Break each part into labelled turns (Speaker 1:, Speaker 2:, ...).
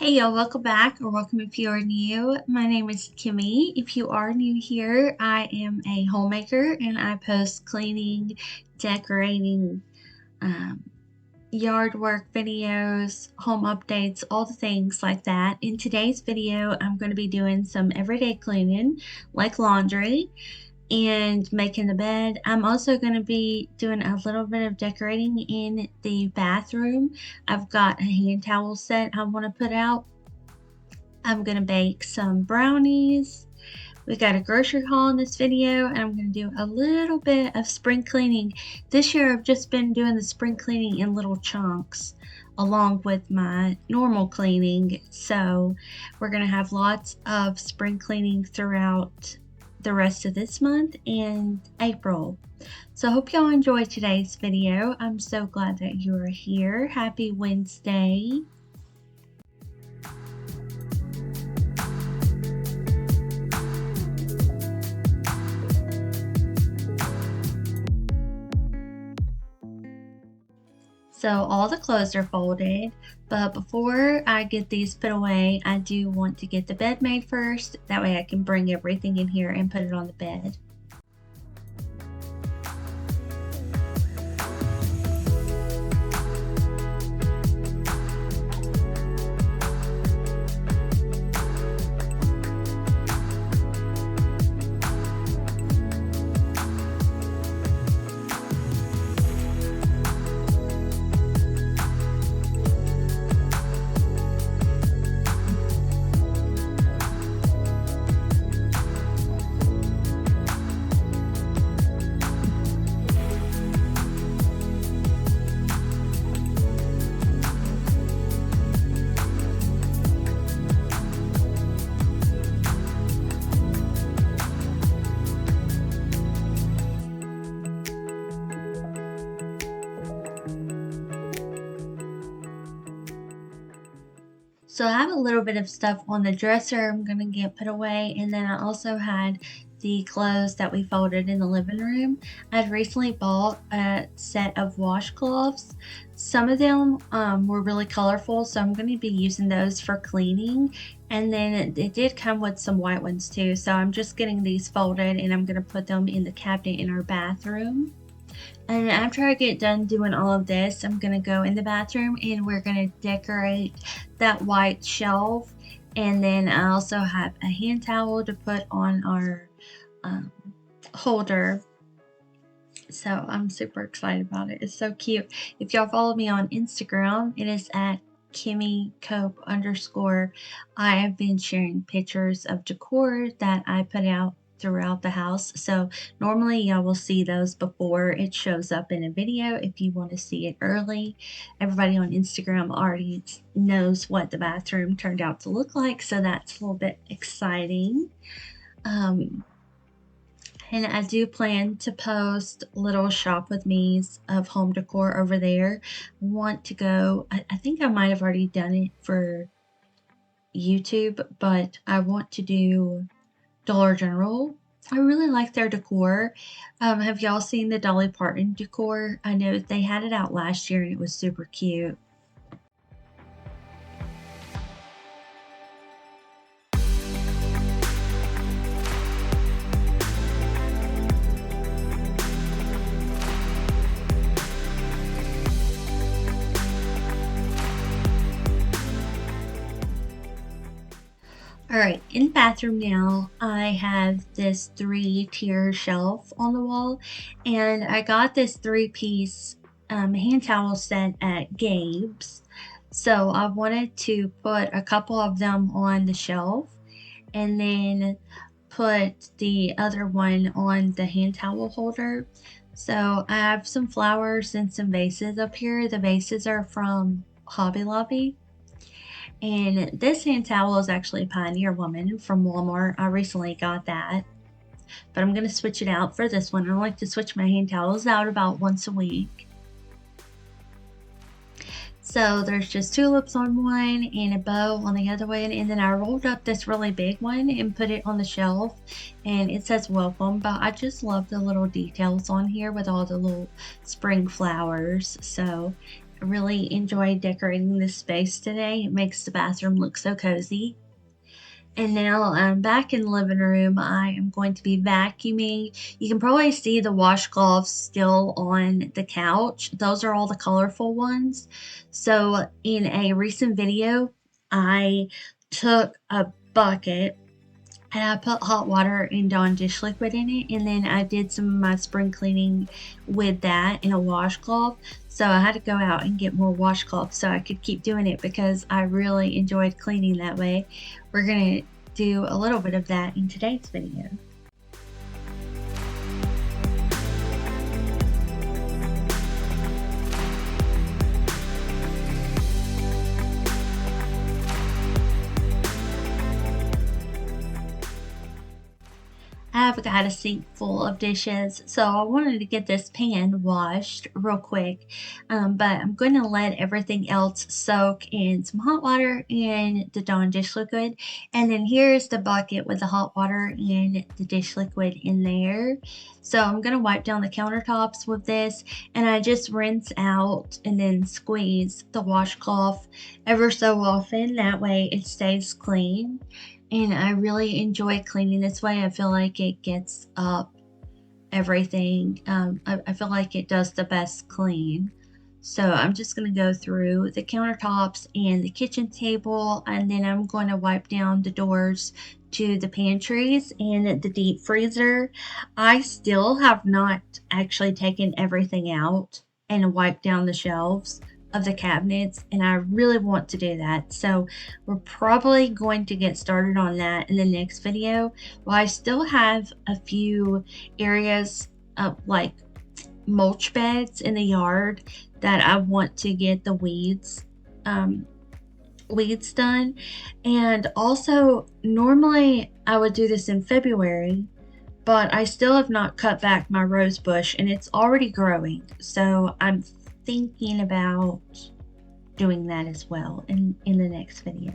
Speaker 1: Hey y'all, welcome back or welcome if you are new. My name is Kimmy. If you are new here, I am a homemaker and I post cleaning, decorating, um, yard work videos, home updates, all the things like that. In today's video, I'm going to be doing some everyday cleaning like laundry and making the bed. I'm also going to be doing a little bit of decorating in the bathroom. I've got a hand towel set I want to put out. I'm going to bake some brownies. We got a grocery haul in this video, and I'm going to do a little bit of spring cleaning. This year I've just been doing the spring cleaning in little chunks along with my normal cleaning. So we're going to have lots of spring cleaning throughout the rest of this month and April. So I hope y'all enjoyed today's video. I'm so glad that you are here. Happy Wednesday. So all the clothes are folded, but before I get these put away, I do want to get the bed made first. That way I can bring everything in here and put it on the bed. So I have a little bit of stuff on the dresser I'm going to get put away, and then I also had the clothes that we folded in the living room. I've recently bought a set of washcloths. Some of them were really colorful, so I'm going to be using those for cleaning. And then it did come with some white ones too, so I'm just getting these folded and I'm going to put them in the cabinet in our bathroom. And after I get done doing all of this, I'm going to go in the bathroom and we're going to decorate that white shelf. And then I also have a hand towel to put on our holder. So I'm super excited about it. It's so cute. If y'all follow me on Instagram, it is at KimmyCope_. I have been sharing pictures of decor that I put out throughout the house. So normally y'all will see those before it shows up in a video if you want to see it early. Everybody on Instagram already knows what the bathroom turned out to look like, so that's a little bit exciting. And I do plan to post little shop with me's of home decor over there. I want to go, I think I might have already done it for YouTube, but I want to do Dollar General. I really like their decor. Have y'all seen the Dolly Parton decor? I know they had it out last year and it was super cute. Alright, in the bathroom now, I have this 3-tier shelf on the wall, and I got this 3-piece hand towel set at Gabe's. So I wanted to put a couple of them on the shelf and then put the other one on the hand towel holder. So I have some flowers and some vases up here. The vases are from Hobby Lobby. And this hand towel is actually a Pioneer Woman from Walmart. I recently got that. But I'm going to switch it out for this one. I like to switch my hand towels out about once a week. So there's just tulips on one and a bow on the other one. And then I rolled up this really big one and put it on the shelf. And it says welcome. But I just love the little details on here with all the little spring flowers. So really enjoyed decorating this space today. It makes the bathroom look so cozy. And now I'm back in the living room. I am going to be vacuuming. You can probably see the washcloths still on the couch. Those are all the colorful ones. So in a recent video, I took a bucket and I put hot water and Dawn dish liquid in it, and then I did some of my spring cleaning with that in a washcloth. So I had to go out and get more washcloths so I could keep doing it because I really enjoyed cleaning that way. We're gonna do a little bit of that in today's video. I've got a sink full of dishes, so I wanted to get this pan washed real quick, but I'm going to let everything else soak in some hot water and the Dawn dish liquid. And then here's the bucket with the hot water and the dish liquid in there. So I'm going to wipe down the countertops with this, and I just rinse out and then squeeze the washcloth ever so often. That way it stays clean. And I really enjoy cleaning this way. I feel like it gets up everything. I feel like it does the best clean. So I'm just going to go through the countertops and the kitchen table, and then I'm going to wipe down the doors to the pantries and the deep freezer. I still have not actually taken everything out and wiped down the shelves of the cabinets, and I really want to do that. So we're probably going to get started on that in the next video. Well, I still have a few areas of like mulch beds in the yard that I want to get the weeds done. And also normally I would do this in February, but I still have not cut back my rose bush and it's already growing. So I'm thinking about doing that as well in the next video.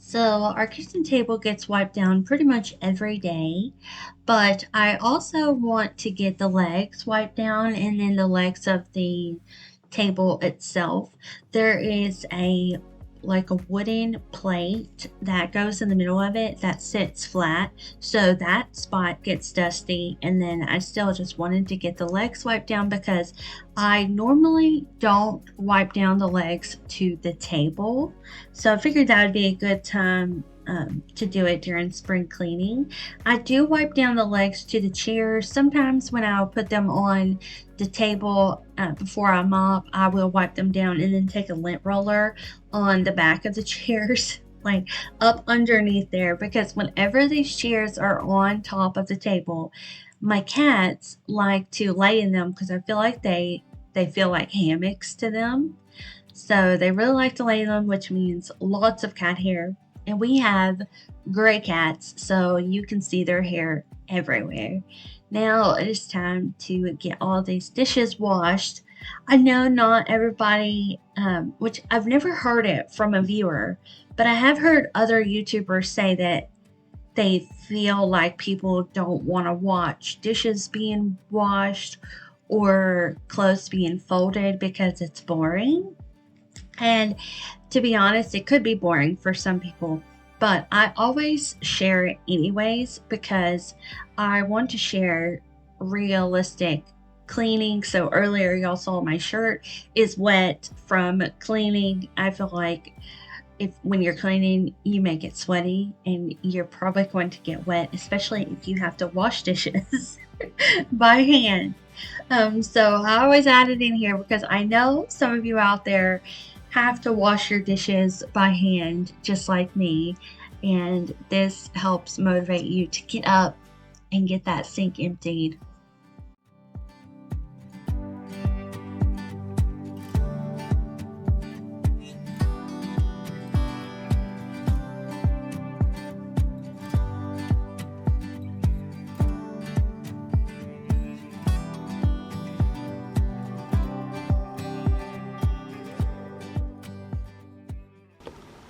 Speaker 1: So our kitchen table gets wiped down pretty much every day, but I also want to get the legs wiped down and then the legs of the table itself. There is a wooden plate that goes in the middle of it that sits flat, so that spot gets dusty. And then I still just wanted to get the legs wiped down because I normally don't wipe down the legs to the table, so I figured that would be a good time to do it during spring cleaning. I do wipe down the legs to the chairs. Sometimes when I'll put them on the table before I mop, I will wipe them down and then take a lint roller on the back of the chairs, like up underneath there, because whenever these chairs are on top of the table, my cats like to lay in them because I feel like they feel like hammocks to them. So they really like to lay in them, which means lots of cat hair. And we have gray cats, so you can see their hair everywhere. Now it is time to get all these dishes washed. I know not everybody, which I've never heard it from a viewer, but I have heard other YouTubers say that they feel like people don't want to watch dishes being washed or clothes being folded because it's boring. And to be honest, it could be boring for some people, but I always share it anyways because I want to share realistic cleaning. So earlier, y'all saw my shirt is wet from cleaning. I feel like if when you're cleaning, you make it sweaty and you're probably going to get wet, especially if you have to wash dishes by hand. So I always add it in here because I know some of you out there have to wash your dishes by hand, just like me. And this helps motivate you to get up and get that sink emptied.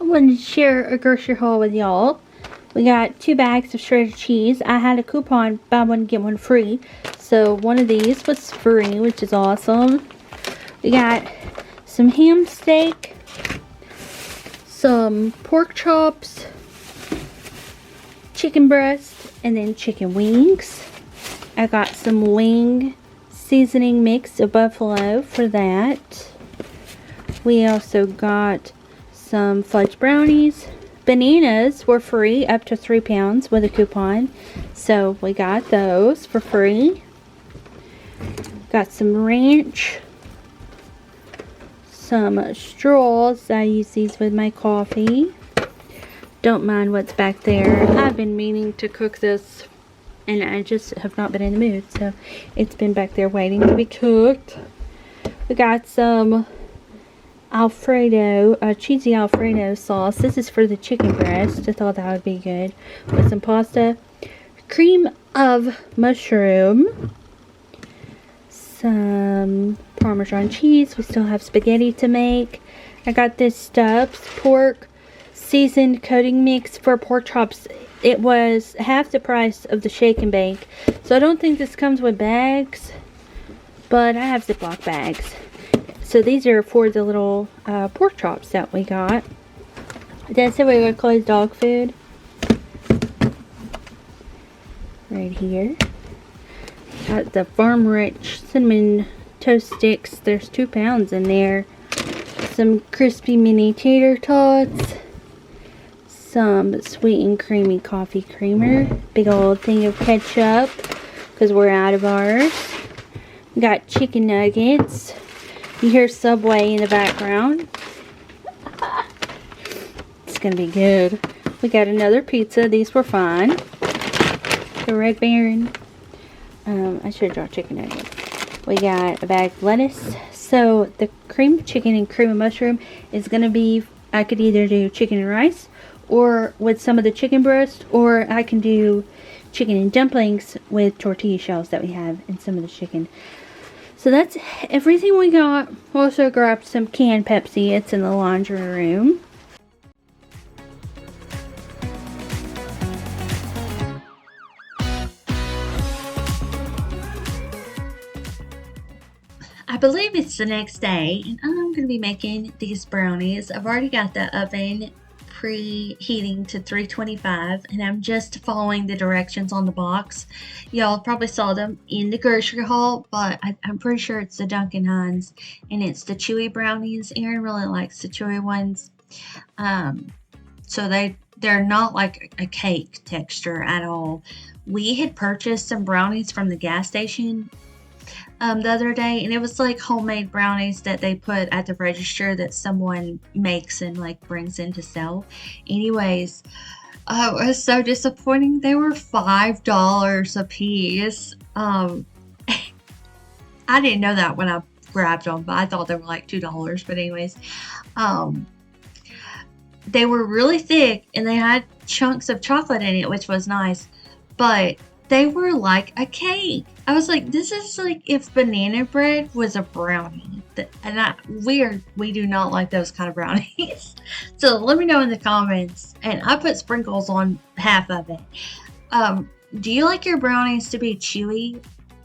Speaker 2: I wanted to share a grocery haul with y'all. We got 2 bags of shredded cheese. I had a coupon, buy one get one free. So one of these was free, which is awesome. We got some ham steak, some pork chops, chicken breast, and then chicken wings. I got some wing seasoning mix of buffalo for that. We also got some fudge brownies. Bananas were free up to 3 pounds with a coupon, so we got those for free. Got some ranch, some straws. I use these with my coffee. Don't mind what's back there. I've been meaning to cook this and I just have not been in the mood, so it's been back there waiting to be cooked. We got some Alfredo, cheesy Alfredo sauce. This is for the chicken breast. I thought that would be good. With some pasta, cream of mushroom, some Parmesan cheese. We still have spaghetti to make. I got this Stubbs pork seasoned coating mix for pork chops. It was half the price of the shake and bake. So I don't think this comes with bags, but I have Ziploc bags. So these are for the little pork chops that we got. That's the regular closed dog food. Right here. Got the Farm Rich cinnamon toast sticks. There's 2 pounds in there. Some crispy mini tater tots. Some sweet and creamy coffee creamer. Big old thing of ketchup because we're out of ours. We got chicken nuggets. You hear Subway in the background. It's gonna be good. We got another pizza. These were fine. The Red Baron. I should have brought chicken nuggets. We got a bag of lettuce. So the cream chicken and cream of mushroom is gonna be, I could either do chicken and rice or with some of the chicken breast, or I can do chicken and dumplings with tortilla shells that we have and some of the chicken. So that's everything we got. Also grabbed some canned Pepsi. It's in the laundry room.
Speaker 1: I believe it's the next day, and I'm going to be making these brownies. I've already got the oven preheating to 325, and I'm just following the directions on the box. Y'all probably saw them in the grocery haul, but I'm pretty sure it's the Duncan Hines, and it's the chewy brownies. Erin really likes the chewy ones. So they're not like a cake texture at all. We had purchased some brownies from the gas station the other day, and it was like homemade brownies that they put at the register that someone makes and like brings in to sell. Anyways, it was so disappointing. They were $5 a piece. I didn't know that when I grabbed them, but I thought they were like $2. But anyways, they were really thick and they had chunks of chocolate in it, which was nice, but they were like a cake. I was like, this is like if banana bread was a brownie. we do not like those kind of brownies. So let me know in the comments. And I put sprinkles on half of it. Do you like your brownies to be chewy?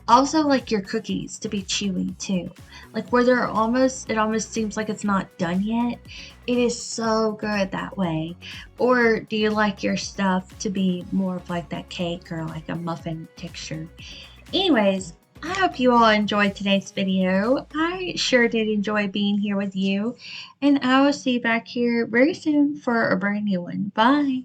Speaker 1: Also like your cookies to be chewy too. Like where it almost seems like it's not done yet. It is so good that way. Or do you like your stuff to be more of like that cake or like a muffin texture? Anyways, I hope you all enjoyed today's video. I sure did enjoy being here with you. And I will see you back here very soon for a brand new one. Bye.